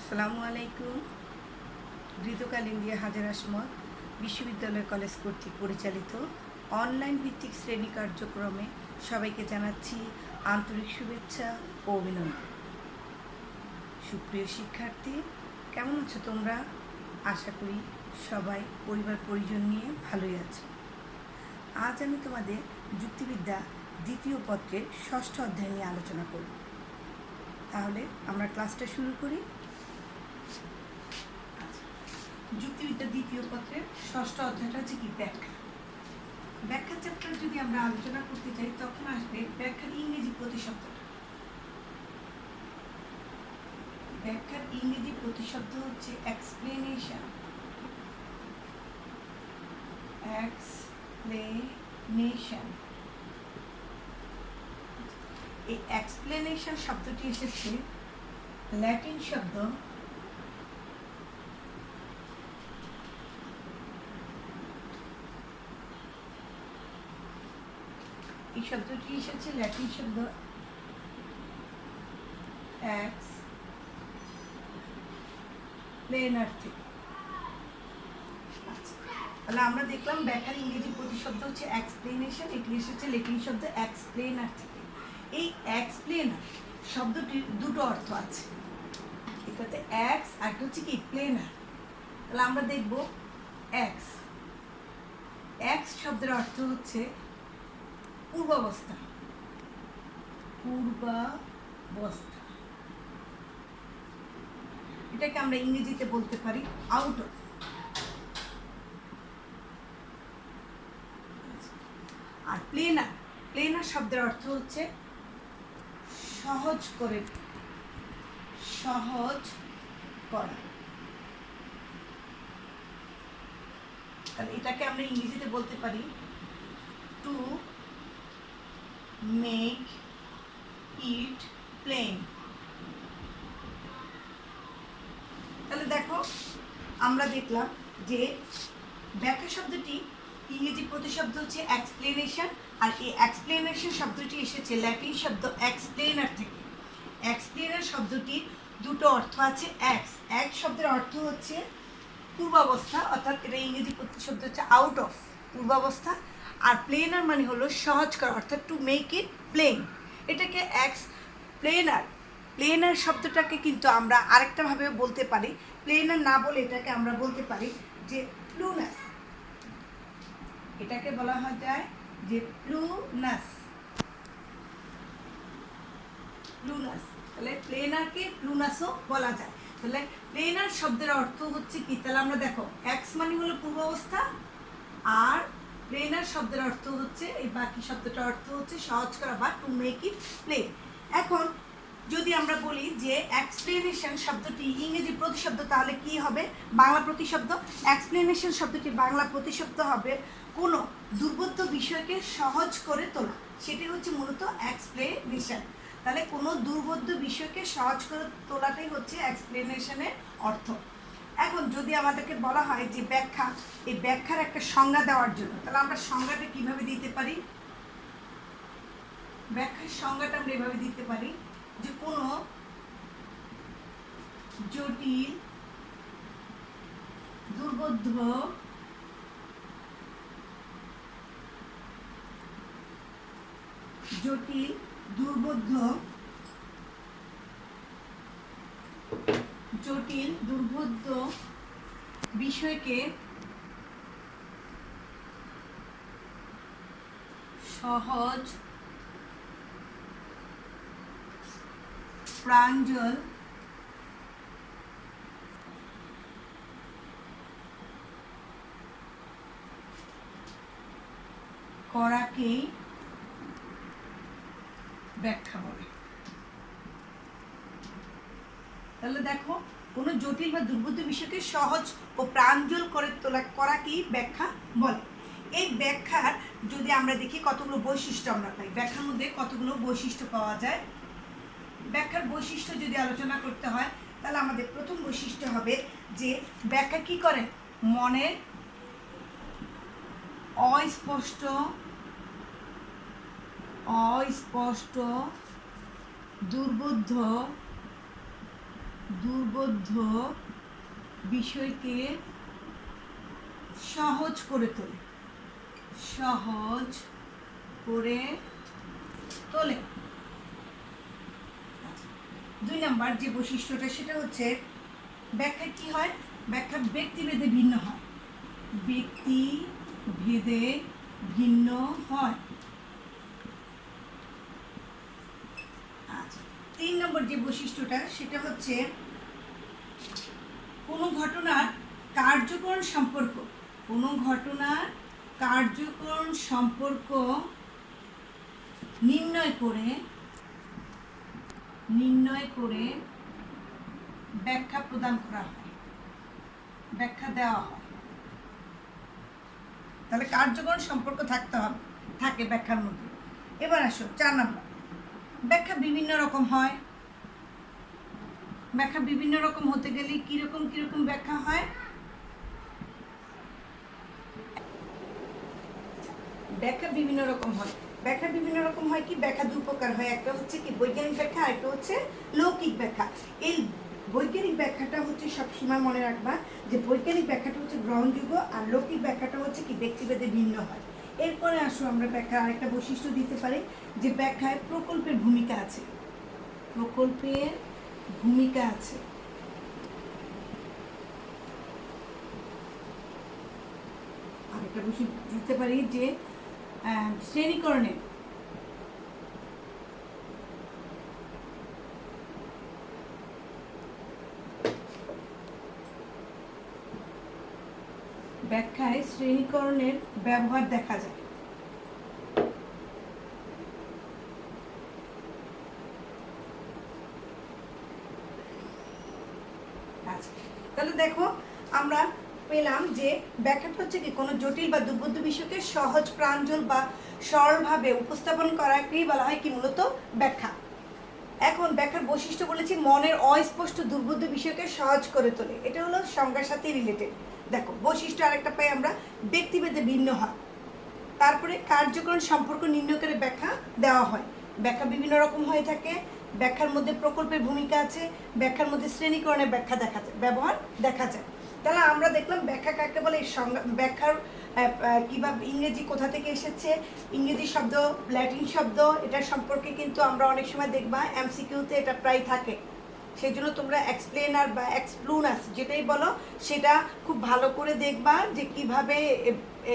আসসালামু আলাইকুম। ঋতুকাল ইন্ডিয়া হাজার আসমত বিশ্ববিদ্যালয় কলেজ কর্তৃক পরিচালিত অনলাইন ভিত্তিক শ্রেণী কার্যক্রমে সবাইকে জানাচ্ছি আন্তরিক শুভেচ্ছা ও অভিনন্দন। সুপ্রিয় শিক্ষার্থী, কেমন আছো তোমরা? আশা করি সবাই পরিবার পরিজন নিয়ে ভালোই আছো। আজ আমি তোমাদের যুক্তিবিদ্যা দ্বিতীয় পত্রের ষষ্ঠ অধ্যায় নিয়ে আলোচনা করব। তাহলে আমরা ক্লাসটা শুরু করি। যুক্তিবিদ্যা দ্বিতীয় পত্রের ষষ্ঠ অধ্যায়টা হচ্ছে কি? ব্যাখ্যা। ব্যাখ্যা চ্যাপ্টার যদি আমরা আলোচনা করতে চাই তখন আসবে ব্যাখ্যার ইংরেজি প্রতিশব্দটা। ব্যাখ্যার ইংরেজি প্রতিশব্দ হচ্ছে এক্সপ্লেনেশন। এক্সপ্লেনেশন। এই এক্সপ্লেনেশন শব্দটি এসেছে ল্যাটিন শব্দ এই শব্দটি এসেছে ল্যাটিন শব্দ এক্সপ্লেনার থেকে। তাহলে আমরা দেখলাম ব্যাখ্যার ইংরেজি প্রতিশব্দ হচ্ছে এক্সপ্লেনেশন, এটি এসেছে ল্যাটিন শব্দ এক্সপ্লেনার থেকে। এই এক্সপ্লেনার শব্দটির দুটো অর্থ আছে, এটাতে এক্স আর হচ্ছে কি প্লেনার। তাহলে আমরা দেখব এক্স। এক্স শব্দের অর্থ হচ্ছে পূর্বাবস্থা। পূর্বাবস্থা এটাকে আমরা ইংরেজিতে বলতে পারি আউট অফ। আর প্লেনার, প্লেনার শব্দের অর্থ হচ্ছে সহজ করে, সহজ করা। তাহলে এটাকে আমরা ইংরেজিতে বলতে পারি টু মেক ইট প্লেন। তাহলে দেখো, আমরা দেখলাম যে ব্যাখ্যা শব্দটি ইংরেজি প্রতিশব্দ হচ্ছে এক্সপ্লেনেশন, আর এই এক্সপ্লেনেশন শব্দটি এসেছে ল্যাটিন শব্দ এক্সপ্লেনার থেকে। এক্সপ্লেনার শব্দটির দুটো অর্থ আছে। এক্স, এক্স শব্দের অর্থ হচ্ছে পূর্বাবস্থা, অর্থাৎ এটা ইংরেজি প্রতিশব্দ হচ্ছে আউট অফ, পূর্বাবস্থা। আর প্লেনার মানে হলো সহজ করা, অর্থাৎ টু মেক ইট প্লেন। এটাকে এক্স প্লেনার, প্লেনার শব্দটাকে কিন্তু আমরা আরেকটা ভাবে বলতে পারি। প্লেনার না বলে এটাকে আমরা বলতে পারি যে প্লুনাস। এটাকে বলা হয় যায় যে প্লুনাস। প্লুনাস, তাহলে প্লেনারকে প্লুনাসও বলা যায়। তাহলে প্লেনার শব্দের অর্থ হচ্ছে কি? তাহলে আমরা দেখো, এক্স মানে হলো পূর্বাবস্থা, আর প্লেনার শব্দের অর্থ হচ্ছে, এই বাকি শব্দটার অর্থ হচ্ছে সহজ করা বা টু মেক ইট প্লেন। এখন যদি আমরা বলি যে এক্সপ্লেনেশন শব্দটি ইংরেজি প্রতিশব্দ, তাহলে কি হবে বাংলা প্রতিশব্দ? এক্সপ্লেনেশন শব্দটি বাংলা প্রতিশব্দ হবে কোনো দুর্বোধ্য বিষয়কে সহজ করে তোলা। সেটি হচ্ছে মূলত এক্সপ্লেনেশন। তাহলে কোনো দুর্বোধ্য বিষয়কে সহজ করে তোলাটাই হচ্ছে এক্সপ্লেনেশনের অর্থ। এখন যদি আমাদেরকে বলা হয় যে ব্যাখ্যা, এই ব্যাখ্যার একটা সংজ্ঞা দেওয়ার জন্য, তাহলে আমরা সংজ্ঞাটা কিভাবে দিতে পারি? ব্যাখ্যার সংজ্ঞাটা আমরা এভাবে দিতে পারি যে কোনো জটিল, দুর্বোধ্য জটিল দুর্বোধ্য জটিল দুর্বোধ্য বিষয়কে সহজ প্রাঞ্জল করাকেই ব্যাখ্যা বলে। তাহলে দেখো, কোনো জটিল বা দুর্বোধ্য বিষয়কে সহজ ও প্রাঞ্জল করে তোলা করাকেই ব্যাখ্যা বলে। এই ব্যাখ্যার যদি আমরা দেখি কতগুলো বৈশিষ্ট্য আমরা পাই, ব্যাখ্যার মধ্যে কতগুলো বৈশিষ্ট্য পাওয়া যায়। ব্যাখ্যার বৈশিষ্ট্য যদি আলোচনা করতে হয়, তাহলে আমাদের প্রথম বৈশিষ্ট্য হবে যে ব্যাখ্যা কি করে? মনের অস্পষ্ট দুর্বোধ্য দুর্বোধ্য বিষয়কে সহজ করে তোলে, সহজ করে তোলে। 2 নাম্বার যে বৈশিষ্ট্যটা সেটা হচ্ছে ব্যাখ্যা কি হয়, ব্যাখ্যা ব্যক্তিভেদে ভিন্ন হয়, ব্যক্তিভেদে ভিন্ন হয়। আচ্ছা, 3 নম্বর যে বৈশিষ্ট্যটা সেটা হচ্ছে কোনো ঘটনার কার্যকরণ সম্পর্ক, কোনো ঘটনার কার্যকরণ সম্পর্ক নির্ণয় করে ব্যাখ্যা প্রদান করা হয়, ব্যাখ্যা দেওয়া হয়। তাহলে কার্যকরণ সম্পর্ক থাকতে হবে, থাকে ব্যাখ্যার মধ্যে। এবার আসো 4 নম্বর, ব্যাখ্যা বিভিন্ন রকম হয়। ব্যাখ্যা বিভিন্ন রকম হতে গেলে কিরকম কিরকম ব্যাখ্যা হয়? ব্যাখ্যা বিভিন্ন রকম হয়। ব্যাখ্যা বিভিন্ন রকম হয় কি, ব্যাখ্যা 2 প্রকার হয়, একটা হচ্ছে কি বৈজ্ঞানিক ব্যাখ্যা, আর একটা হচ্ছে লৌকিক ব্যাখ্যা। এই বৈজ্ঞানিক ব্যাখ্যাটা হচ্ছে সবসময় মনে রাখবা যে বৈজ্ঞানিক ব্যাখ্যাটা হচ্ছে গ্রহণযোগ্য, আর লৌকিক ব্যাখ্যাটা হচ্ছে কি ব্যক্তিভেদে ভিন্ন হয়। এরপরে আসো আমরা ব্যাখ্যার আরেকটা বৈশিষ্ট্য দিতে পারি যে ব্যাখ্যায় প্রকল্পের ভূমিকা আছে, প্রকল্পের ভূমিকা আছে। আরেকটা বৈশিষ্ট্য দিতে পারি যে শ্রেণীকরণে ব্যাখ্যায় শ্রেণীকরণের ব্যবহার দেখা যায়। আচ্ছা, তাহলে দেখো আমরা পেলাম যে ব্যাখ্যাটা হচ্ছে কি কোনো জটিল বা দুর্বোধ্য বিষয়কে সহজ, প্রাঞ্জল বা সরলভাবে উপস্থাপন করাকেই বলা হয় কি মূলত ব্যাখ্যা। এখন ব্যাখ্যার বৈশিষ্ট্য বলেছি মনের অস্পষ্ট দুর্বোধ্য বিষয়কে সহজ করে তোলে, এটা হলো সংজ্ঞার সাথে রিলেটেড। দেখো বৈশিষ্ট্য আরেকটা পাই আমরা, ব্যক্তিভেদে ভিন্ন হয়। তারপরে কার্যকরণ সম্পর্ক নির্ণয় করে ব্যাখ্যা দেওয়া হয়। ব্যাখ্যা বিভিন্ন রকম হয়ে থাকে, ব্যাখ্যার মধ্যে প্রকল্পের ভূমিকা আছে, ব্যাখ্যার মধ্যে শ্রেণীকরণের ব্যাখ্যা দেখা যায়, ব্যবহার দেখা যায়। তাহলে আমরা দেখলাম ব্যাখ্যা কাকে বলে, সংজ্ঞা, ব্যাখ্যার কিভাবে ইংরেজি কোথা থেকে এসেছে, ইংরেজি শব্দ, ল্যাটিন শব্দ, এটা সম্পর্কে কিন্তু আমরা অনেক সময় দেখবা এমসিকিউতে এটা প্রায় থাকে। সেই জন্য তোমরা এক্সপ্লেনার বা এক্সপ্লুনাস যেটাই বলো সেটা খুব ভালো করে দেখবা যে কিভাবে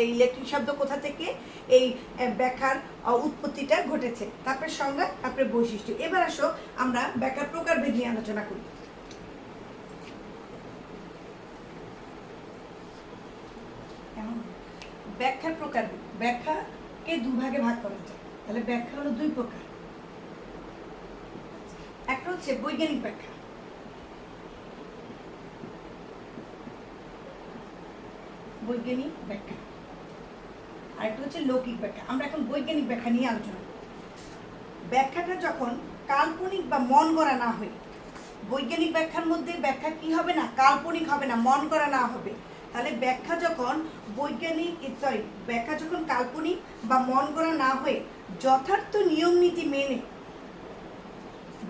এই ল্যাটিন শব্দ কোথা থেকে এই ব্যাখ্যার উৎপত্তিটা ঘটেছে। তারপরে সংজ্ঞা, তারপরে বৈশিষ্ট্য। এবার আসো আমরা ব্যাখ্যার প্রকারভেদ নিয়ে আলোচনা করি। ব্যাখ্যার প্রকারভেদ, ব্যাখ্যাকে 2 ভাগে ভাগ করা যায়। তাহলে ব্যাখ্যা হলো 2 প্রকার। একটা হচ্ছে বৈজ্ঞানিক ব্যাখ্যা, বৈজ্ঞানিক ব্যাখ্যা, আর একটা হচ্ছে লৌকিক ব্যাখ্যা। আমরা এখন বৈজ্ঞানিক ব্যাখ্যা নিয়ে আলোচনা করি। ব্যাখ্যাটা যখন কাল্পনিক বা মন গড়া না হয়, বৈজ্ঞানিক ব্যাখ্যার মধ্যে ব্যাখ্যা কি হবে না, কাল্পনিক হবে না, মন গড়া না হবে। তাহলে ব্যাখ্যা যখন ব্যাখ্যা যখন কাল্পনিক বা মন গড়া না হয়ে যথার্থ নিয়ম নীতি মেনে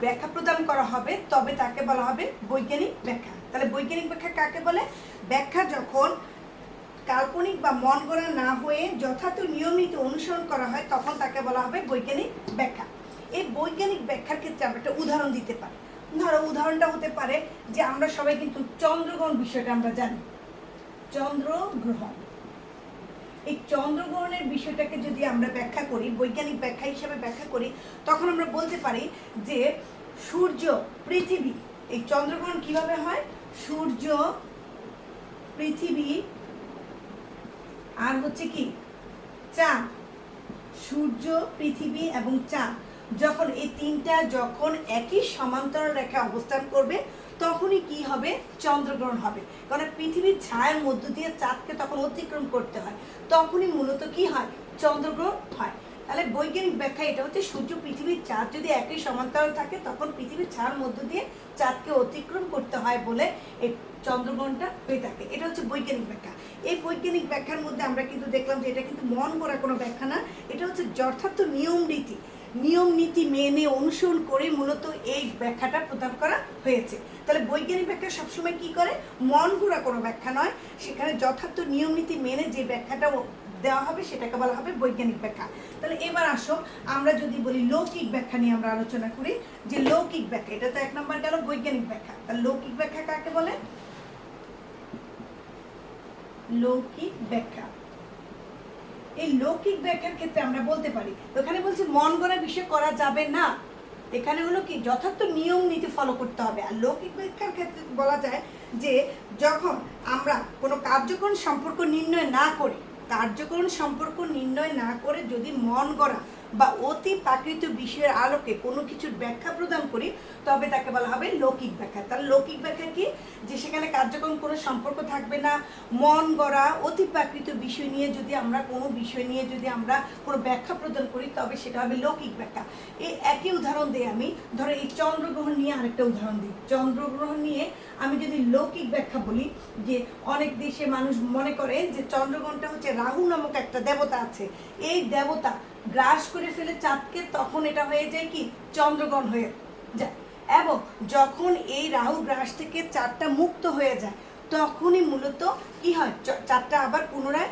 ব্যাখ্যা প্রদান করা হবে তবে তাকে বলা হবে বৈজ্ঞানিক ব্যাখ্যা। তাহলে বৈজ্ঞানিক ব্যাখ্যা কাকে বলে, ব্যাখ্যা যখন কাল্পনিক বা মন গড়া না হয়ে যথার্থ নিয়ম নীতি অনুসরণ করা হয় তখন তাকে বলা হবে বৈজ্ঞানিক ব্যাখ্যা। এই বৈজ্ঞানিক ব্যাখ্যার ক্ষেত্রে আমরা একটা উদাহরণ দিতে পারি। ধরো উদাহরণটা হতে পারে যে আমরা সবাই কিন্তু চন্দ্রগ্রহণ বিষয়টা আমরা জানি, চন্দ্রগ্রহণ। এই চন্দ্রগ্রহণের বিষয়টাকে যদি আমরা ব্যাখ্যা করি, বৈজ্ঞানিক ব্যাখ্যা হিসেবে ব্যাখ্যা করি, তখন আমরা বলতে পারি যে সূর্য, পৃথিবী, এই চন্দ্রগ্রহণ কিভাবে হয়, সূর্য, পৃথিবী আর হচ্ছে কি চাঁদ, সূর্য, পৃথিবী এবং চাঁদ, যখন এই তিনটা যখন একই সমান্তরাল রেখা অবস্থান করবে তখনই কি হবে, চন্দ্রগ্রহণ হবে। কারণ পৃথিবীর ছায়ার মধ্য দিয়ে চাঁদকে তখন অতিক্রম করতে হয়, তখনই মূলত কি হয়, চন্দ্রগ্রহণ হয়। তাহলে বৈজ্ঞানিক ব্যাখ্যা এটা হচ্ছে সূর্য, পৃথিবীর চাঁদ যদি একই সমান্তরাল থাকে তখন পৃথিবীর ছায়ার মধ্য দিয়ে চাঁদকে অতিক্রম করতে হয় বলে এই চন্দ্রগ্রহণটা হয়ে থাকে। এটা হচ্ছে বৈজ্ঞানিক ব্যাখ্যা। এই বৈজ্ঞানিক ব্যাখ্যার মধ্যে আমরা কিন্তু দেখলাম যে এটা কিন্তু মন গড়া কোনো ব্যাখ্যা না, এটা হচ্ছে যথার্থ নিয়ম নীতি মেনে অনুসরণ করে মূলত এই ব্যাখ্যাটা প্রদান করা হয়েছে। তাহলে বৈজ্ঞানিক ব্যাখ্যা সবসময় কি করে, মন গড়া কোনো ব্যাখ্যা নয়, সেখানে যথার্থ নিয়ম নীতি মেনে যে ব্যাখ্যাটা দেওয়া হবে সেটাকে বলা হবে বৈজ্ঞানিক ব্যাখ্যা। তাহলে এবার আসো আমরা যদি বলি লৌকিক ব্যাখ্যা নিয়ে আমরা আলোচনা করি, যে লৌকিক ব্যাখ্যা, এটা তো 1 নম্বর গেল বৈজ্ঞানিক ব্যাখ্যা। তাহলে লৌকিক ব্যাখ্যা কাকে বলে? লৌকিক ব্যাখ্যা, এই লৌকিক ব্যাখ্যার ক্ষেত্রে আমরা বলতে পারি, ওখানে বলছি মন গড়া বিষয় করা যাবে না, এখানে হলো কি যথার্থ নিয়ম নীতি ফলো করতে হবে। আর লৌকিক ব্যাখ্যার ক্ষেত্রে বলা যায় যে যখন আমরা কোনো কার্যকরণ সম্পর্ক নির্ণয় না করে যদি মন গড়া বা অতি প্রাকৃত বিষয়ের আলোকে কোনো কিছুর ব্যাখ্যা প্রদান করি, তবে তাকে বলা হবে লৌকিক ব্যাখ্যা। তাহলে লৌকিক ব্যাখ্যা কি, যে সেখানে কার্যক্রম কোনো সম্পর্ক থাকবে না, মন গড়া অতি প্রাকৃত বিষয় নিয়ে যদি আমরা কোনো ব্যাখ্যা প্রদান করি, তবে সেটা হবে লৌকিক ব্যাখ্যা। এই একই উদাহরণ দিই আমি, ধরো এই চন্দ্রগ্রহণ নিয়ে আরেকটা উদাহরণ দিই। চন্দ্রগ্রহণ নিয়ে আমি যদি লৌকিক ব্যাখ্যা বলি, যে অনেক দেশে মানুষ মনে করে যে চন্দ্রগ্রহণটা হচ্ছে রাহু নামক একটা দেবতা আছে, এই দেবতা গ্রাস করে ফেলে চাঁদকে, তখন এটা হয়ে যায় কি চন্দ্রগ্রহণ হয়ে যায়। এবং যখন এই রাহু গ্রাস থেকে চাঁদটা মুক্ত হয়ে যায়, তখনই মূলত কি হয়, চাঁদটা আবার পুনরায়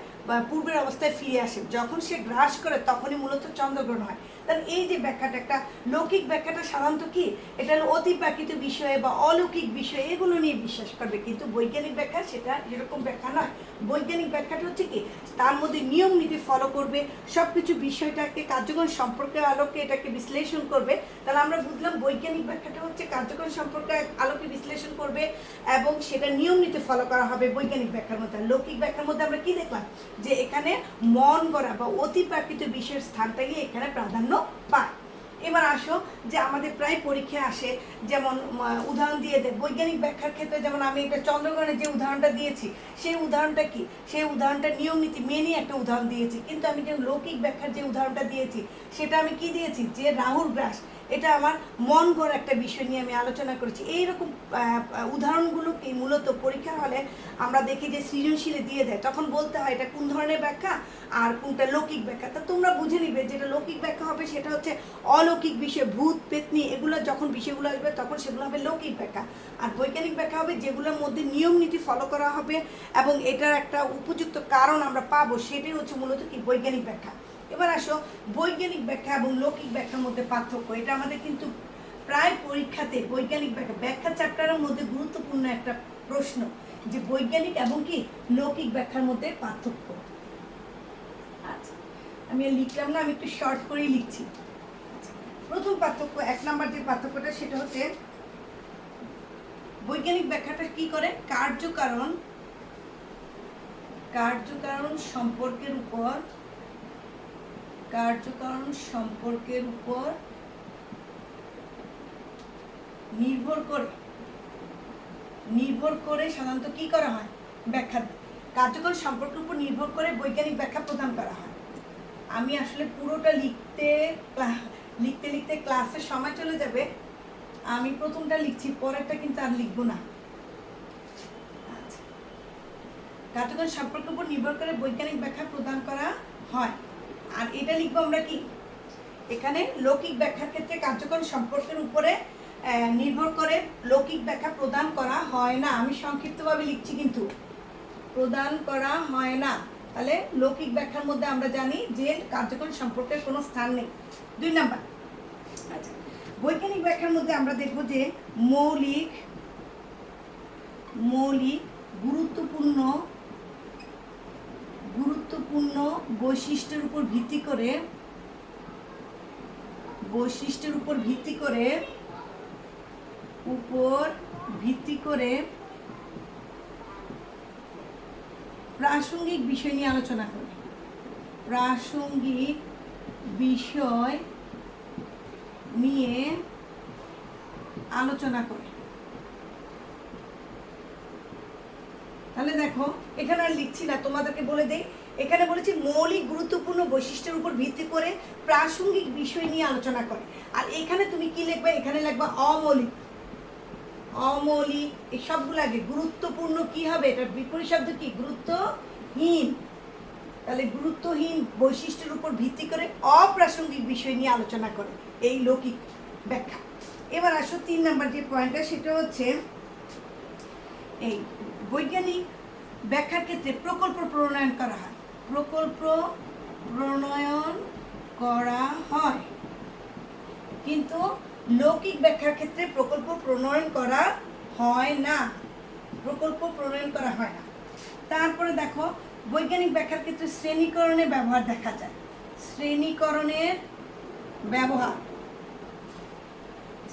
পূর্বের অবস্থায় ফিরে আসে। যখন সে গ্রাস করে তখনই মূলত চন্দ্রগ্রহণ হয়। তাহলে এই যে ব্যাখ্যাটা, একটা লৌকিক ব্যাখ্যাটা সাধারণত কি, এটা হলো অতি প্রাকৃত বিষয়ে বা অলৌকিক বিষয়ে এগুলো নিয়ে বিশ্বাস করবে, কিন্তু বৈজ্ঞানিক ব্যাখ্যা সেটা এরকম ব্যাখ্যা নয়। বৈজ্ঞানিক ব্যাখ্যাটা হচ্ছে কি, তার মধ্যে নিয়ম নীতি ফলো করবে, সব কিছু বিষয়টাকে কার্যকরণ সম্পর্কের আলোকে এটাকে বিশ্লেষণ করবে। তাহলে আমরা বুঝলাম বৈজ্ঞানিক ব্যাখ্যাটা হচ্ছে কার্যকরণ সম্পর্কের আলোকে বিশ্লেষণ করবে এবং সেটা নিয়ম নীতি ফলো করা হবে বৈজ্ঞানিক ব্যাখ্যার মধ্যে। লৌকিক ব্যাখ্যার মধ্যে আমরা কি দেখলাম, যে এখানে মন গড়া বা অতি প্রাকৃত বিষয়ের স্থানটাই এখানে প্রাধান্য পায়। এবার আসো যে আমাদের প্রায় পরীক্ষায় আসে, যেমন উদাহরণ দিয়ে দেয় বৈজ্ঞানিক ব্যাখ্যার ক্ষেত্রে, যেমন আমি একটা চন্দ্রগ্রহণের যে উদাহরণটা দিয়েছি, সেই উদাহরণটা কি, সেই উদাহরণটা নিয়ম নীতি মেনে একটা উদাহরণ দিয়েছি, কিন্তু আমি যে লৌকিক ব্যাখ্যার যে উদাহরণটা দিয়েছি সেটা আমি কি দিয়েছি, যে রাহুর গ্রাস, এটা আমার মন গড়া একটা বিষয় নিয়ে আমি আলোচনা করেছি। এইরকম উদাহরণগুলোকে মূলত পরীক্ষার হলে আমরা দেখি যে সৃজনশীলে দিয়ে দেয়, তখন বলতে হয় এটা কোন ধরনের ব্যাখ্যা আর কোনটা লৌকিক ব্যাখ্যা। তা তোমরা বুঝে নিবে যেটা লৌকিক ব্যাখ্যা হবে সেটা হচ্ছে অলৌকিক বিষয়, ভূত পেতনি এগুলো যখন বিষয়গুলো আসবে তখন সেগুলো হবে লৌকিক ব্যাখ্যা। আর বৈজ্ঞানিক ব্যাখ্যা হবে যেগুলোর মধ্যে নিয়ম নীতি ফলো করা হবে এবং এটার একটা উপযুক্ত কারণ আমরা পাবো, সেটাই হচ্ছে মূলত কি বৈজ্ঞানিক ব্যাখ্যা। এবার আসো বৈজ্ঞানিক ব্যাখ্যা এবং লৌকিক ব্যাখ্যার মধ্যে পার্থক্য, এটা আমাদের কিন্তু প্রায় পরীক্ষাতে বৈজ্ঞানিক ব্যাখ্যা চ্যাপ্টারের মধ্যে গুরুত্বপূর্ণ একটা প্রশ্ন, যে বৈজ্ঞানিক এবং কি লৌকিক ব্যাখ্যার মধ্যে পার্থক্য। আচ্ছা আমি লিখলাম না, আমি একটু শর্ট করেই লিখছি। প্রথম পার্থক্য, 1 নম্বর যে পার্থক্যটা সেটা হচ্ছে বৈজ্ঞানিক ব্যাখ্যাটা কি করে, কার্যকারণ সম্পর্কের উপর নির্ভর করে সাধারণত কি করা হয়, ব্যাখ্যা, কার্যকরণ সম্পর্কের উপর নির্ভর করে বৈজ্ঞানিক ব্যাখ্যা প্রদান করা হয়। আমি আসলে পুরোটা লিখতে ক্লাসের সময় চলে যাবে, আমি প্রথমটা লিখছি, পরেরটা কিন্তু আর লিখবো না। আচ্ছা, কার্যকরণ সম্পর্কের উপর নির্ভর করে বৈজ্ঞানিক ব্যাখ্যা প্রদান করা হয়। আর এটা লিখবো আমরা কি, এখানে লৌকিক ব্যাখ্যার ক্ষেত্রে কার্যকরণ সম্পর্কের উপরে নির্ভর করে লৌকিক ব্যাখ্যা প্রদান করা হয় না। আমি সংক্ষিপ্তভাবে লিখছি, কিন্তু প্রদান করা হয় না। তাহলে লৌকিক ব্যাখ্যার মধ্যে আমরা জানি যে কার্যকরণ সম্পর্কের কোনো স্থান নেই। 2 নাম্বার, আচ্ছা বৈজ্ঞানিক ব্যাখ্যার মধ্যে আমরা দেখব যে মৌলিক গুরুত্বপূর্ণ বৈশিষ্ট্যের উপর ভিত্তি করে প্রাসঙ্গিক বিষয় নিয়ে আলোচনা করে, তাহলে দেখো এখানে আর লিখছি না, তোমাদেরকে বলে দেই, এখানে বলেছি মৌলিক গুরুত্বপূর্ণ বৈশিষ্ট্যের উপর ভিত্তি করে প্রাসঙ্গিক বিষয় নিয়ে আলোচনা করে। আর এখানে তুমি কি লিখবে, এখানে লিখবা অমৌলিক, এই সবগুলো আগে। গুরুত্বপূর্ণ কি হবে, এটার বিপরীত শব্দ কি, গুরুত্বহীন। তাহলে গুরুত্বহীন বৈশিষ্ট্যের উপর ভিত্তি করে অপ্রাসঙ্গিক বিষয় নিয়ে আলোচনা করে এই লৌকিক ব্যাখ্যা। এবার আসো 3 নাম্বার যে পয়েন্টটা, সেটা হচ্ছে এই বৈজ্ঞানিক ব্যাখ্যার ক্ষেত্রে প্রকল্প প্রণয়ন করা হয়, প্রকল্প প্রণয়ন করা হয়, কিন্তু লৌকিক ব্যাখ্যার ক্ষেত্রে প্রকল্প প্রণয়ন করা হয় না, প্রকল্প প্রণয়ন করা হয় না। তারপরে দেখো বৈজ্ঞানিক ব্যাখ্যার ক্ষেত্রে শ্রেণীকরণের ব্যবহার দেখা যায়, শ্রেণীকরণের ব্যবহার,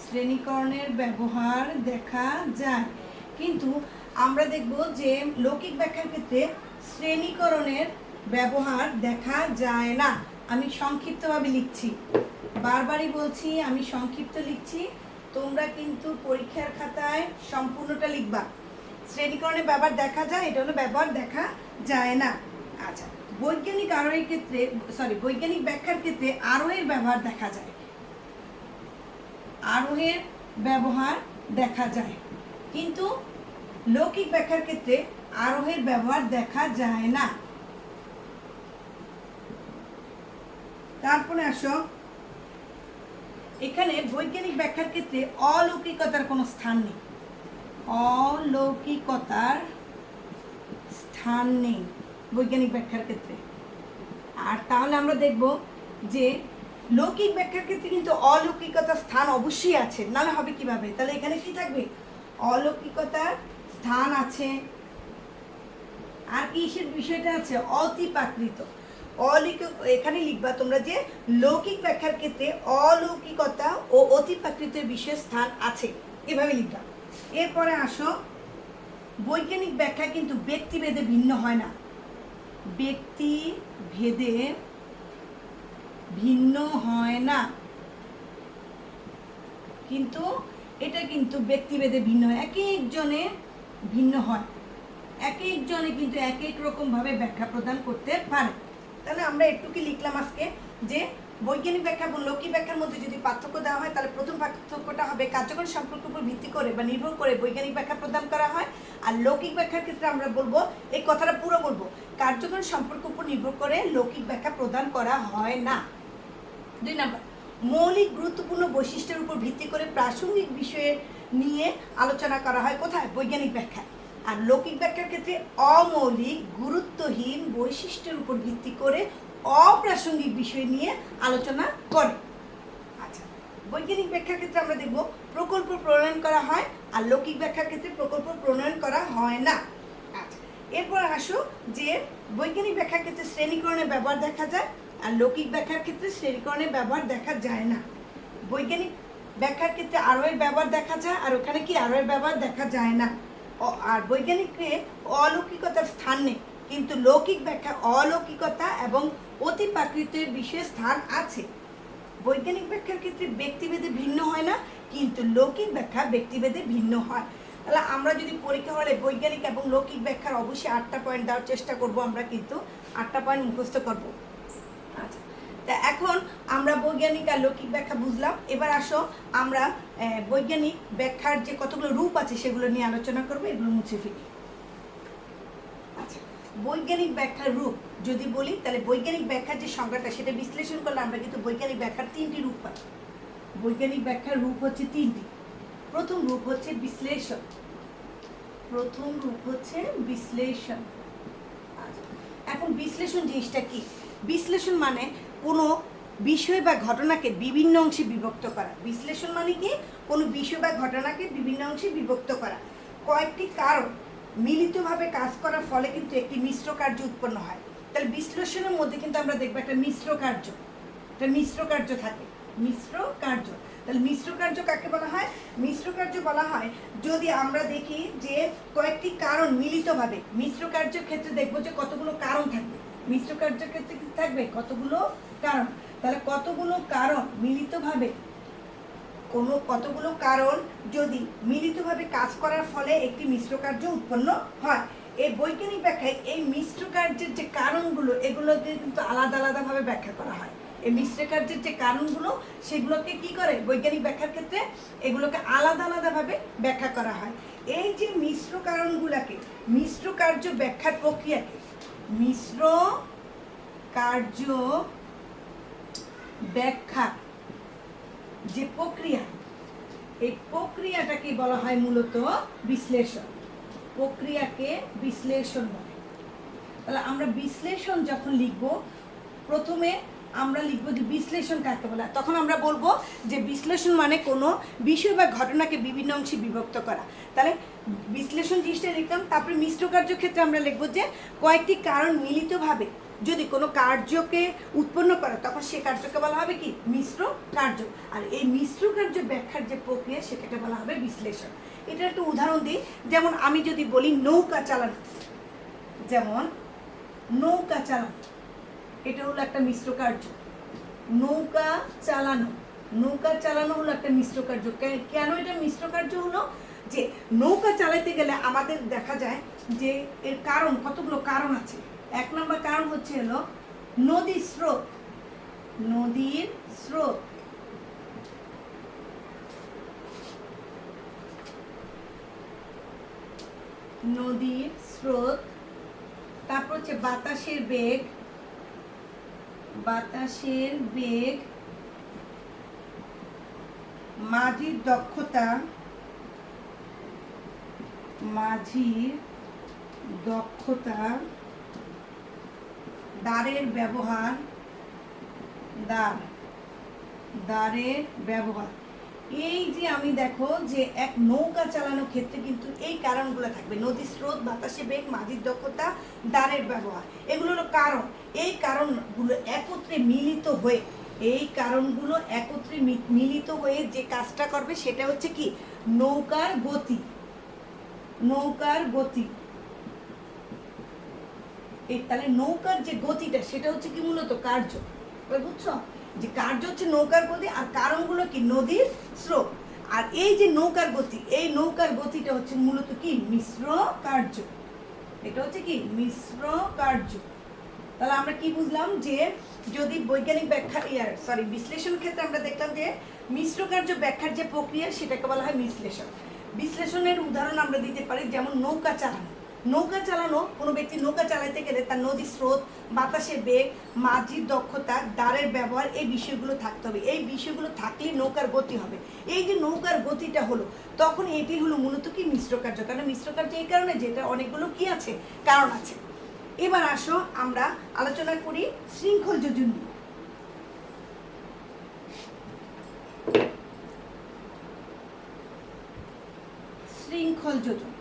শ্রেণীকরণের ব্যবহার দেখা যায়, কিন্তু আমরা দেখব যে লৌকিক ব্যাখ্যার ক্ষেত্রে শ্রেণীকরণের ব্যবহার দেখা যায় না। আমি সংক্ষিপ্তভাবে লিখছি, বারবারই বলছি আমি সংক্ষিপ্ত লিখছি, তোমরা কিন্তু পরীক্ষার খাতায় সম্পূর্ণটা লিখবা। শ্রেণীকরণের ব্যবহার দেখা যায়, এটা হলো ব্যবহার দেখা যায় না। আচ্ছা, বৈজ্ঞানিক আরোহের ক্ষেত্রে বৈজ্ঞানিক ব্যাখ্যার ক্ষেত্রে আরোহের ব্যবহার দেখা যায়, আরোহের ব্যবহার দেখা যায়, কিন্তু লৌকিক ব্যাখ্যার ক্ষেত্রে আরোহের ব্যবহার দেখা যায় না। তারপরে আসো, এখানে বৈজ্ঞানিক ব্যাখ্যার ক্ষেত্রে অলৌকিকতার কোনো স্থান নেই, অলৌকিকতার স্থান নেই বৈজ্ঞানিক ব্যাখ্যার ক্ষেত্রে। আর তাহলে আমরা দেখব যে লৌকিক ব্যাখ্যার ক্ষেত্রে কিন্তু অলৌকিকতার স্থান অবশ্যই আছে, নাহলে হবে কিভাবে? তাহলে এখানে কি থাকবে? অলৌকিকতার স্থান আছে, আর কিসের বিষয়টা আছে? অতিপ্রাকৃত। এখানে লিখবা তোমরা যে লৌকিক ব্যাখ্যার ক্ষেত্রে অলৌকিকতা ও অতিপ্রাকৃতের বিশেষ স্থান আছে, এভাবে লিখবা। এরপরে আসো, বৈজ্ঞানিক ব্যাখ্যা কিন্তু ব্যক্তিভেদে ভিন্ন হয় না, ব্যক্তিভেদে ভিন্ন হয় না, কিন্তু এটা কিন্তু ব্যক্তিভেদে ভিন্ন হয়, এক একজনে ভিন্ন হয়, এক একজনে কিন্তু এক এক রকমভাবে ব্যাখ্যা প্রদান করতে পারে। তাহলে আমরা একটু কি লিখলাম আজকে যে বৈজ্ঞানিক ব্যাখ্যা এবং লৌকিক ব্যাখ্যার মধ্যে যদি পার্থক্য দেওয়া হয়, তাহলে প্রথম পার্থক্যটা হবে কার্যকর সম্পর্কের উপর ভিত্তি করে বা নির্ভর করে বৈজ্ঞানিক ব্যাখ্যা প্রদান করা হয়। আর লৌকিক ব্যাখ্যার ক্ষেত্রে আমরা বলবো, এই কথাটা পুরো বলবো, কার্যকর সম্পর্কের উপর নির্ভর করে লৌকিক ব্যাখ্যা প্রদান করা হয় না। 2 নম্বর, মৌলিক গুরুত্বপূর্ণ বৈশিষ্ট্যের উপর ভিত্তি করে প্রাসঙ্গিক বিষয়ে নিয়ে আলোচনা করা হয়, কোথায়? বৈজ্ঞানিক ব্যাখ্যায়। আর লৌকিক ব্যাখ্যার ক্ষেত্রে অমৌলিক গুরুত্বহীন বৈশিষ্ট্যের উপর ভিত্তি করে অপ্রাসঙ্গিক বিষয় নিয়ে আলোচনা করে। আচ্ছা, বৈজ্ঞানিক ব্যাখ্যার ক্ষেত্রে আমরা দেখব প্রকল্প প্রণয়ন করা হয়, আর লৌকিক ব্যাখ্যার ক্ষেত্রে প্রকল্প প্রণয়ন করা হয় না। আচ্ছা, এরপর আসো যে বৈজ্ঞানিক ব্যাখ্যার ক্ষেত্রে শ্রেণীকরণের ব্যবহার দেখা যায়, আর লৌকিক ব্যাখ্যার ক্ষেত্রে শ্রেণীকরণের ব্যবহার দেখা যায় না। বৈজ্ঞানিক ব্যাখ্যার ক্ষেত্রে আরোহের ব্যবহার দেখা যায়, আর ওখানে কি আরোহের ব্যবহার দেখা যায় না। আর বৈজ্ঞানিকে অলৌকিকতার স্থান নেই, কিন্তু লৌকিক ব্যাখ্যা অলৌকিকতা এবং অতিপ্রাকৃতের বিশেষ স্থান আছে। বৈজ্ঞানিক ব্যাখ্যার ক্ষেত্রে ব্যক্তিভেদে ভিন্ন হয় না, কিন্তু লৌকিক ব্যাখ্যা ব্যক্তিভেদে ভিন্ন হয়। তাহলে আমরা যদি পরীক্ষা হলে বৈজ্ঞানিক এবং লৌকিক ব্যাখ্যার অবশ্যই 8টা পয়েন্ট দেওয়ার চেষ্টা করব, আমরা কিন্তু 8টা পয়েন্ট মুখস্থ করব। আচ্ছা, তা এখন আমরা বৈজ্ঞানিক আর লৌকিক ব্যাখ্যা বুঝলাম। এবার আসো আমরা বৈজ্ঞানিক ব্যাখ্যার যে কতগুলো রূপ আছে সেগুলো নিয়ে আলোচনা করবো, এগুলো মুছে ফেলি। আচ্ছা, বৈজ্ঞানিক ব্যাখ্যার রূপ যদি বলি, তাহলে বৈজ্ঞানিক ব্যাখ্যার যে সংজ্ঞাটা সেটা বিশ্লেষণ করলে আমরা কিন্তু বৈজ্ঞানিক ব্যাখ্যার 3টি রূপ পাই। বৈজ্ঞানিক ব্যাখ্যার রূপ হচ্ছে 3টি। প্রথম রূপ হচ্ছে বিশ্লেষণ, প্রথম রূপ হচ্ছে বিশ্লেষণ। আচ্ছা, এখন বিশ্লেষণ জিনিসটা কি? বিশ্লেষণ মানে কোনো বিষয় বা ঘটনাকে বিভিন্ন অংশে বিভক্ত করা। বিশ্লেষণ মানে কি? কোনো বিষয় বা ঘটনাকে বিভিন্ন অংশে বিভক্ত করা। কয়েকটি কারণ মিলিতভাবে কাজ করার ফলে কিন্তু একটি মিশ্র কার্য উৎপন্ন হয়। তাহলে বিশ্লেষণের মধ্যে কিন্তু আমরা দেখবো একটা মিশ্র কার্য, একটা মিশ্র কার্য থাকে, মিশ্র কার্য। তাহলে মিশ্র কার্য কাকে বলা হয়? মিশ্র কার্য বলা হয় যদি আমরা দেখি যে কয়েকটি কারণ মিলিতভাবে, মিশ্র কার্যের ক্ষেত্রে দেখবো যে কতগুলো কারণ থাকবে, মিশ্র কার্যের ক্ষেত্রে কি থাকবে? কতগুলো কারণ। তাহলে কতগুলো কারণ মিলিতভাবে, কতগুলো কারণ যদি মিলিতভাবে কাজ করার ফলে একটি মিশ্র কার্য উৎপন্ন হয়। এই বৈজ্ঞানিক ব্যাখ্যায় এই মিশ্র কার্যের যে কারণগুলো, এগুলোকে কিন্তু আলাদা আলাদাভাবে ব্যাখ্যা করা হয়। এই মিশ্র কার্যের যে কারণগুলো সেগুলোকে কি করে বৈজ্ঞানিক ব্যাখ্যার ক্ষেত্রে এগুলোকে আলাদা আলাদাভাবে ব্যাখ্যা করা হয়। এই যে মিশ্র কারণগুলোকে, মিশ্র কার্য ব্যাখ্যার প্রক্রিয়াকে, মিশ্র কার্য ব্যাখ্যা যে প্রক্রিয়া, এই প্রক্রিয়াটাকে বলা হয় মূলত বিশ্লেষণ। প্রক্রিয়াকে বিশ্লেষণ বলে। তাহলে আমরা বিশ্লেষণ যখন লিখব, প্রথমে আমরা লিখব যে বিশ্লেষণ কাকে বলে। তখন আমরা বলবো যে বিশ্লেষণ মানে কোনো বিষয় বা ঘটনাকে বিভিন্ন অংশে বিভক্ত করা। তাহলে বিশ্লেষণ জিনিসটা লিখলাম। তারপরে মিশ্র কার্য ক্ষেত্রে আমরা লিখব যে কয়েকটি কারণ মিলিতভাবে যদি কোনো কার্যকে উৎপন্ন করে তখন সে কার্যকে বলা হবে কি মিশ্র কার্য। আর এই মিশ্র কার্য ব্যাখ্যার যে প্রক্রিয়া সেটাকে বলা হবে বিশ্লেষণ। এটা একটা উদাহরণ দিই। যেমন আমি যদি বলি নৌকা চালানো, যেমন নৌকা চালানো, এটা হলো একটা মিশ্র কার্য। নৌকা চালানো, নৌকা চালানো হলো একটা মিশ্র কার্য। কেন এটা মিশ্র কার্য হলো? যে নৌকা চালাতে গেলে আমাদের দেখা যায় যে এর কারণ, কতগুলো কারণ আছে। 1 নম্বর কারণ হচ্ছে হলো নদীর স্রোত। নদীর স্রোত, নদীর স্রোত। তারপর হচ্ছে বাতাসের বেগ, বাতাসের বেগ, মাঝির দক্ষতা, মাঝির দক্ষতা, দাঁড়ের ব্যবহার, দাঁড়ের ব্যবহার। এই যে আমি দেখো যে এক নৌকা চালানোর ক্ষেত্রে কিন্তু এই কারণগুলো থাকবে, নদীর স্রোত, বাতাসে বেগ, মাঝির দক্ষতা, দাঁড়ের ব্যবহার। এগুলো হলো কারণ। এই কারণগুলো একত্রে মিলিত হয়ে, এই কারণগুলো একত্রে মিলিত হয়ে যে কাজটা করবে সেটা হচ্ছে কি নৌকার গতি। নৌকার গতি। এই তাহলে নৌকার যে গতিটা সেটা হচ্ছে কি মূলত কার্য। বুঝছো যে কার্য হচ্ছে নৌকার গতি, আর কারণগুলো কি নদীর স্রোত। আর এই যে নৌকার গতি, এই নৌকার গতিটা হচ্ছে মূলত কি মিশ্র কার্য। এটা হচ্ছে কি মিশ্র কার্য। তাহলে আমরা কি বুঝলাম যে যদি বৈজ্ঞানিক ব্যাখ্যা বিশ্লেষণ ক্ষেত্রে আমরা দেখলাম যে মিশ্র কার্য ব্যাখ্যার যে প্রক্রিয়া সেটাকে বলা হয় বিশ্লেষণ। বিশ্লেষণের উদাহরণ আমরা দিতে পারি যেমন নৌকা চালানো। নৌকা চালানো, কোনো ব্যক্তি নৌকা চালাতে গেলে তার নদীর স্রোত, বাতাসের বেগ, মাঝির দক্ষতা, দাঁড়ের ব্যবহার, এই বিষয়গুলো থাকতে হবে। এই বিষয়গুলো থাকলে নৌকার গতি হবে। এই যে নৌকার গতিটা হলো, তখন এটি হলো মূলত কি মিশ্র কার্য। কারণ মিশ্র কার্য এই কারণে যে এটা অনেকগুলো কি আছে, কারণ আছে। এবার আসো আমরা আলোচনা করি শৃঙ্খল যোজন নিয়ে। শৃঙ্খল যোজন,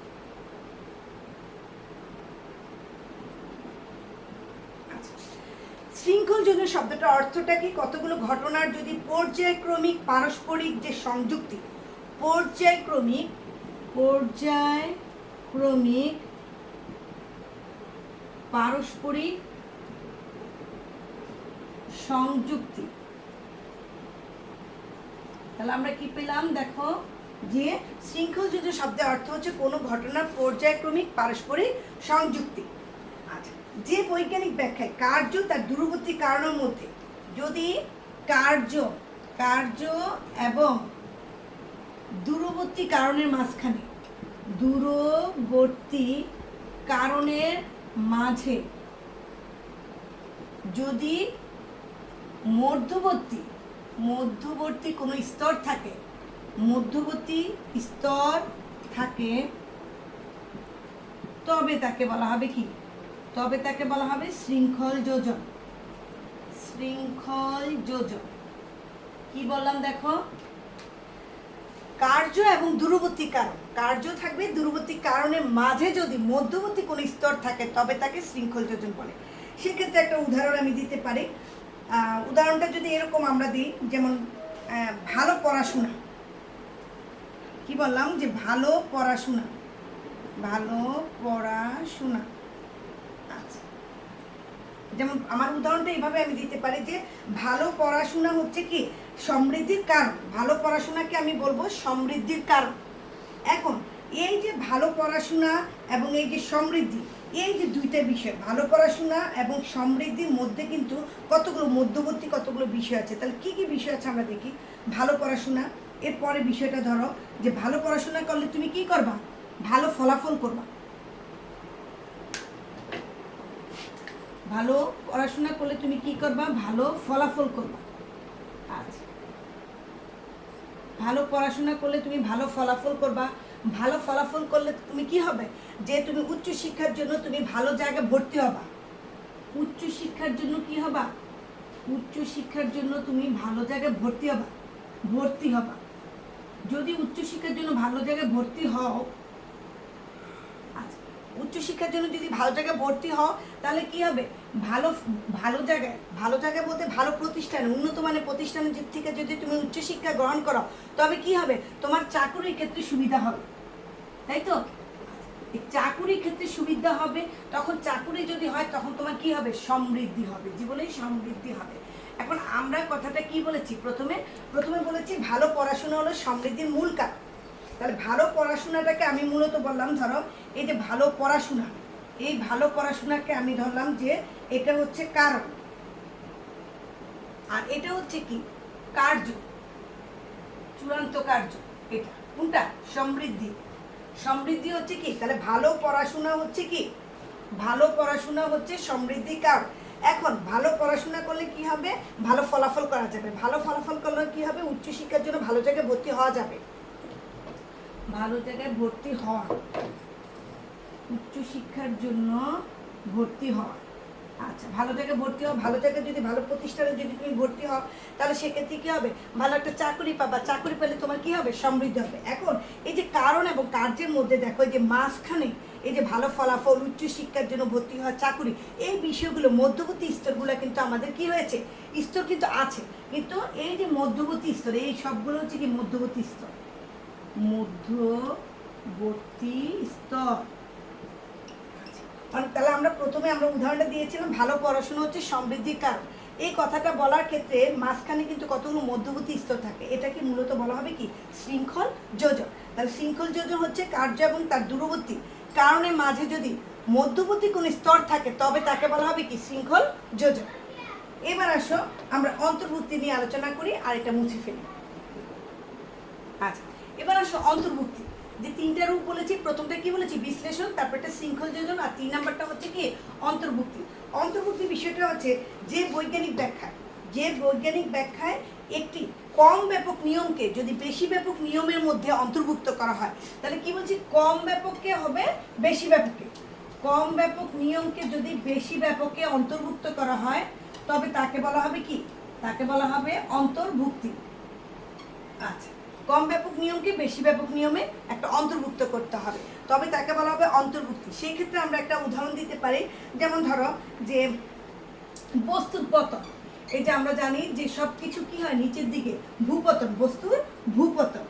শৃঙ্খল যোজন শব্দটার অর্থটা কি? কতগুলো ঘটনার যদি পর্যায়ক্রমিক পারস্পরিক যে সংযুক্তি, পর্যায়ক্রমিক পারস্পরিক সংযুক্তি। তাহলে আমরা কি পেলাম? দেখো যে শৃঙ্খল যোজন শব্দের অর্থ হচ্ছে কোনো ঘটনার পর্যায়ক্রমিক পারস্পরিক সংযুক্তি। আচ্ছা, যে বৈজ্ঞানিক ব্যাখ্যায় কার্য তার দূরবর্তী কারণের মধ্যে, যদি কার্য এবং দূরবর্তী কারণের মাঝখানে, দূরবর্তী কারণের মাঝে যদি মধ্যবর্তী কোনো স্তর থাকে, মধ্যবর্তী স্তর থাকে, তবে তাকে বলা হবে কি? তবে তাকে বলা হবে শৃঙ্খল যোজন। শৃঙ্খল যোজন কি বললাম দেখো? কার্য এবং দূরবর্তী কারণ, কার্য থাকবে, দূরবর্তী কারণের মাঝে যদি মধ্যবর্তী কোনো স্তর থাকে তবে তাকে শৃঙ্খল যোজন বলে। সেক্ষেত্রে একটা উদাহরণ আমি দিতে পারি। উদাহরণটা যদি এরকম আমরা দিই, যেমন ভালো পড়াশোনা। কি বললাম? যে ভালো পড়াশোনা, ভালো পড়াশোনা। আচ্ছা, যেমন আমার উদাহরণটা এইভাবে আমি দিতে পারি যে ভালো পড়াশোনা হচ্ছে কি সমৃদ্ধির কারণ। ভালো পড়াশোনাকে আমি বলবো সমৃদ্ধির কারণ। এখন এই যে ভালো পড়াশোনা এবং এই যে সমৃদ্ধি, এই যে দুইটা বিষয়, ভালো পড়াশোনা এবং সমৃদ্ধির মধ্যে কিন্তু কতগুলো মধ্যবর্তী কতগুলো বিষয় আছে। তাহলে কি কি বিষয় আছে আমরা দেখি। ভালো পড়াশোনা, এরপরে বিষয়টা ধরো যে ভালো পড়াশোনা করলে তুমি কি করবা? ভালো ফলাফল করবা। ভালো পড়াশোনা করলে তুমি কি করবা? ভালো ফলাফল করবা। আচ্ছা, ভালো পড়াশোনা করলে তুমি ভালো ফলাফল করবা। ভালো ফলাফল করলে তুমি কি হবে, যে তুমি উচ্চশিক্ষার জন্য তুমি ভালো জায়গায় ভর্তি হবা। উচ্চশিক্ষার জন্য কি হবা, উচ্চশিক্ষার জন্য তুমি ভালো জায়গায় ভর্তি হবা। যদি উচ্চশিক্ষার জন্য ভালো জায়গায় ভর্তি হও, উচ্চশিক্ষার জন্য যদি ভালো জায়গায় ভর্তি হও, তাহলে কি হবে, ভালো জায়গায় বলতে ভালো প্রতিষ্ঠান, উন্নত মানের প্রতিষ্ঠানের দিক থেকে যদি তুমি উচ্চশিক্ষা গ্রহণ করো, তবে কি হবে, তোমার চাকরির ক্ষেত্রে সুবিধা হবে, তাই তো। চাকুরির ক্ষেত্রে সুবিধা হবে, তখন চাকুরি যদি হয় তখন তোমার কি হবে, সমৃদ্ধি হবে, জীবনে সমৃদ্ধি হবে। এখন আমরা কথাটা কি বলেছি, প্রথমে বলেছি ভালো পড়াশোনা হলো সমৃদ্ধির মূল কারণ। তাহলে ভালো পড়াশোনাটাকে আমি মূলত বললাম, ধরো এই যে ভালো পড়াশোনা, এই ভালো পড়াশোনাকে আমি ধরলাম যে এটা হচ্ছে কারণ, আর এটা হচ্ছে কি কার্য, চূড়ান্ত কার্য। এটা কোনটা, সমৃদ্ধি হচ্ছে কি, তাহলে ভালো পড়াশোনা হচ্ছে কি, ভালো পড়াশোনা হচ্ছে সমৃদ্ধি কারণ। এখন ভালো পড়াশোনা করলে কি হবে, ভালো ফলাফল করা যাবে। ভালো ফলাফল করলে কি হবে, উচ্চশিক্ষার জন্য ভালো জায়গায় ভর্তি হওয়া যাবে। ভালো জায়গায় ভর্তি হওয়া, উচ্চশিক্ষার জন্য ভর্তি হওয়া, আচ্ছা ভালো জায়গায় ভর্তি হও, ভালো জায়গায় যদি ভালো প্রতিষ্ঠানে যদি তুমি ভর্তি হও, তাহলে সেক্ষেত্রে কী হবে, ভালো একটা চাকরি পাবা, চাকরি পেলে তোমার কী হবে, সমৃদ্ধি হবে। এখন এই যে কারণ এবং কার্যের মধ্যে দেখো, এই যে মাঝখানে এই যে ভালো ফলাফল, উচ্চশিক্ষার জন্য ভর্তি হওয়া, চাকরি, এই বিষয়গুলো মধ্যবর্তী স্তরগুলো কিন্তু আমাদের কি হয়েছে, স্তর কিন্তু আছে, কিন্তু এই যে মধ্যবর্তী স্তর, এই সবগুলো হচ্ছে কি মধ্যবর্তী স্তর, তাহলে আমরা প্রথমে উদাহরণটা দিয়েছিলাম ভালো পড়াশোনা হচ্ছে সমৃদ্ধির কারণ। এই কথাটা বলার ক্ষেত্রে মাঝখানে কিন্তু কতগুলো মধ্যবর্তী স্তর থাকে, এটাকে মূলত বলা হবে কি শৃঙ্খল যোজন। তাহলে শৃঙ্খল যোজন হচ্ছে কার্য এবং তার দূরবর্তী কারণের মাঝে যদি মধ্যবর্তী কোন স্তর থাকে, তবে তাকে বলা হবে কি শৃঙ্খল যোজন। এবার আসো আমরা অন্তর্ভুক্তি নিয়ে আলোচনা করি, আর এটা মুছে ফেলি। আচ্ছা, এবার আসো অন্তর্ভুক্তি। যে তিনটা রূপ বলেছি, প্রথমটা কি বলেছি, বিশ্লেষণ, তারপরটা শৃঙ্খল যোজন, আর 3 নাম্বারটা হচ্ছে কি অন্তর্ভুক্তি। অন্তর্ভুক্তি বিষয়টা হচ্ছে যে বৈজ্ঞানিক ব্যাখ্যায় একটি কম ব্যাপক নিয়মকে যদি বেশি ব্যাপক নিয়মের মধ্যে অন্তর্ভুক্ত করা হয়, তাহলে কি বলছি, কম ব্যাপককে হবে বেশি ব্যাপকে, কম ব্যাপক নিয়মকে যদি বেশি ব্যাপকে অন্তর্ভুক্ত করা হয়, তবে তাকে বলা হবে কি, তাকে বলা হবে অন্তর্ভুক্তি। আচ্ছা, কম ব্যাপক নিয়মকে বেশি ব্যাপক নিয়মে একটা অন্তর্ভুক্ত করতে হবে, তবে তাকে বলা হবে অন্তর্ভুক্তি। সেই ক্ষেত্রে আমরা একটা উদাহরণ দিতে পারি, যেমন ধরো যে বস্তুর পতন, এই যে আমরা জানি যে সব কিছু কি হয় নিচের দিকে, ভূপতন, বস্তুর ভূপতন।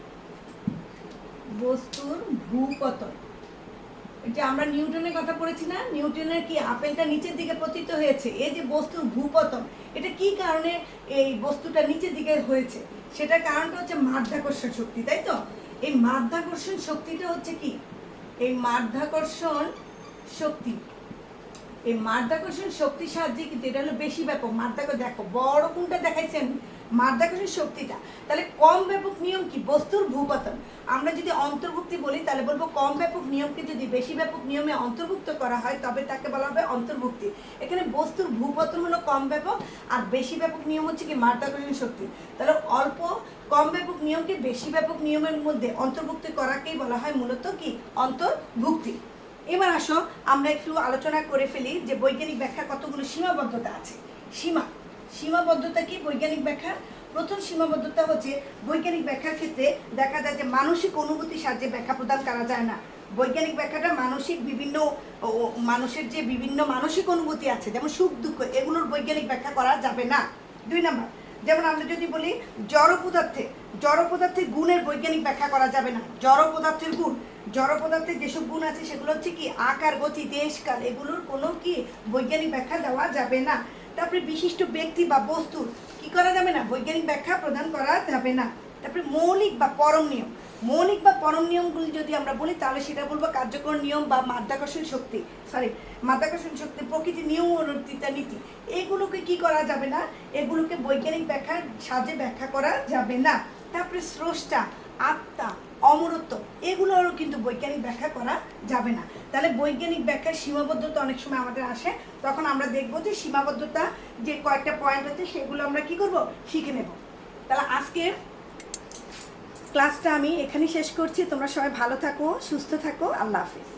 যে আমরা নিউটনের কথা পড়েছি না, নিউটনের কি আপেলটা নিচের দিকে পতিত হয়েছে, এই যে বস্তুর ভূপতন, এটা কি কারণে এই বস্তুটা নিচের দিকে হয়েছে, সেটার কারণটা হচ্ছে মাধ্যাকর্ষণ শক্তি, তাই তো। এই মাধ্যাকর্ষণ শক্তিটা হচ্ছে কি, এই মাধ্যাকর্ষণ শক্তির সাহায্যে কিন্তু এটা হলো বেশি ব্যাপক। দেখো বড় কোনটা দেখাইছেন, মাধ্যাকর্ষণ শক্তিটা। তাহলে কম ব্যাপক নিয়ম কি, বস্তুর ভূপতন। আমরা যদি অন্তর্ভুক্তি বলি, তাহলে বলবো কম ব্যাপক নিয়মকে যদি বেশি ব্যাপক নিয়মে অন্তর্ভুক্ত করা হয়, তবে তাকে বলা হবে অন্তর্ভুক্তি। এখানে বস্তুর ভূপতন হলো কম ব্যাপক, আর বেশি ব্যাপক নিয়ম হচ্ছে কি মাধ্যাকর্ষণ শক্তি। তাহলে কম ব্যাপক নিয়মকে বেশি ব্যাপক নিয়মের মধ্যে অন্তর্ভুক্ত করাকেই বলা হয় মূলত কি অন্তর্ভুক্তি। এবার আসো আমরা একটু আলোচনা করে ফেলি যে বৈজ্ঞানিক ব্যাখ্যা কতগুলো সীমাবদ্ধতা আছে। সীমাবদ্ধতা কি বৈজ্ঞানিক ব্যাখ্যা? প্রথম সীমাবদ্ধতা হচ্ছে বৈজ্ঞানিক ব্যাখ্যার ক্ষেত্রে দেখা যায় যে মানসিক অনুভূতির সাহায্যে ব্যাখ্যা প্রদান করা যায় না। বৈজ্ঞানিক ব্যাখ্যাটা মানুষের যে বিভিন্ন মানসিক অনুভূতি আছে, যেমন সুখ দুঃখ, এগুলোর বৈজ্ঞানিক ব্যাখ্যা করা যাবে না। 2 নাম্বার, যেমন আমরা যদি বলি জড় পদার্থের গুণের বৈজ্ঞানিক ব্যাখ্যা করা যাবে না। জড় পদার্থের যেসব গুণ আছে সেগুলো হচ্ছে কি আকার, গতি, দেশ, কাল, এগুলোর কোনো কি বৈজ্ঞানিক ব্যাখ্যা দেওয়া যাবে না। তারপরে বিশিষ্ট ব্যক্তি বা বস্তুর কি করা যাবে না, বৈজ্ঞানিক ব্যাখ্যা প্রদান করা যাবে না। তারপরে মৌলিক বা পরম নিয়মগুলি যদি আমরা বলি, তাহলে সেটা বলবো কার্যকর নিয়ম বা মাধ্যাকর্ষণ শক্তি, প্রকৃতি নিয়ম ও নীতি, এগুলোকে কি করা যাবে না, এগুলোকে বৈজ্ঞানিক ব্যাখ্যার সাহায্যে ব্যাখ্যা করা যাবে না। তারপরে স্রষ্টা, আত্মা, অমরত্ব, এগুলোরও কিন্তু বৈজ্ঞানিক ব্যাখ্যা করা যাবে না। তাহলে বৈজ্ঞানিক ব্যাখ্যার সীমাবদ্ধতা অনেক সময় আমাদের আসে, তখন আমরা দেখবো যে সীমাবদ্ধতা যে কয়েকটা পয়েন্ট আছে সেগুলো আমরা কি করব, শিখে নেব। তাহলে ক্লাসটা আমি এখানেই শেষ করছি। তোমরা সবাই ভালো থাকো, সুস্থ থাকো। আল্লাহ হাফিজ।